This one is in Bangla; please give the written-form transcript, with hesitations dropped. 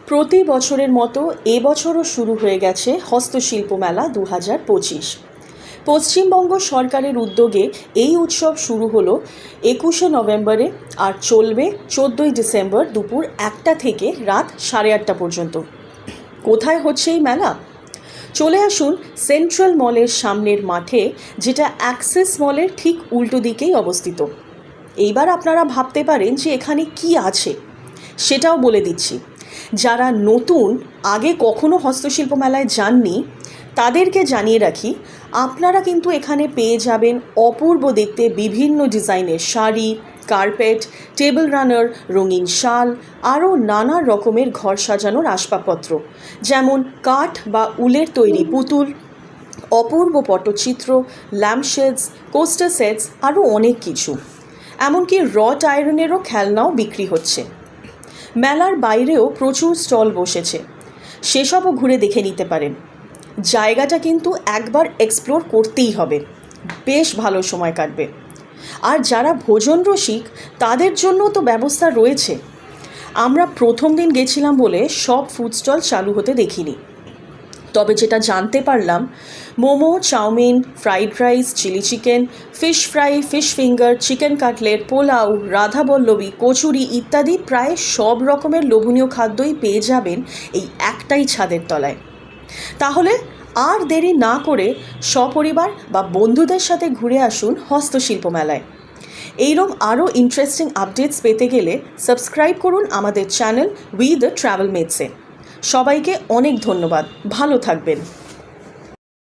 প্রতি বছরের মতো এবছরও শুরু হয়ে গেছে হস্তশিল্প মেলা 2025। পশ্চিমবঙ্গ সরকারের উদ্যোগে এই উৎসব শুরু হলো 21শে নভেম্বরে আর চলবে 14ই ডিসেম্বর দুপুর 1টা থেকে রাত 8:30 পর্যন্ত। কোথায় হচ্ছে এই মেলা? চলে আসুন সেন্ট্রাল মলের সামনের মাঠে, যেটা অ্যাক্সিস মলের ঠিক উল্টো দিকেই অবস্থিত। এইবার আপনারা ভাবতে পারেন যে এখানে কি আছে, সেটাও বলে দিচ্ছি। যারা নতুন, আগে কখনো হস্তশিল্প মেলায় যাননি, তাদেরকে জানিয়ে রাখি, আপনারা কিন্তু এখানে পেয়ে যাবেন অপূর্ব দেখতে বিভিন্ন ডিজাইনের শাড়ি, কার্পেট, টেবিল রানার, রঙিন শাল, আরও নানা রকমের ঘর সাজানোর আসবাবপত্র, যেমন কাঠ বা উলের তৈরি পুতুল, অপূর্ব পটচিত্র, ল্যাম্পশেডস, কোস্টার সেটস, আরও অনেক কিছু। এমনকি রট আয়রনেরও খেলনাও বিক্রি হচ্ছে। মেলার বাইরেও প্রচুর স্টল বসেছে, সেসবও ঘুরে দেখে নিতে পারেন। জায়গাটা কিন্তু একবার এক্সপ্লোর করতেই হবে, বেশ ভালো সময় কাটবে। আর যারা ভোজন রসিক, তাদের জন্য তো ব্যবস্থা রয়েছে। আমরা প্রথম দিন গেছিলাম বলে সব ফুড স্টল চালু হতে দেখিনি, তবে যেটা জানতে পারলাম, momo, chowmein, fried rice, chilli chicken, fish fry, fish finger, chicken cutlet, pulao, radhaballabhi, kachori ইত্যাদি প্রায় সব রকমের লোভনীয় খাদ্যই পেয়ে যাবেন এই একটাই ছাদের তলায়। তাহলে আর দেরি না করে সপরিবার বা বন্ধুদের সাথে ঘুরে আসুন হস্তশিল্প মেলায়। এইরকম আরও ইন্টারেস্টিং আপডেটস পেতে গেলে সাবস্ক্রাইব করুন আমাদের চ্যানেল উই দ্য ট্রাভেল মেটসে। সবাইকে অনেক ধন্যবাদ, ভালো থাকবেন।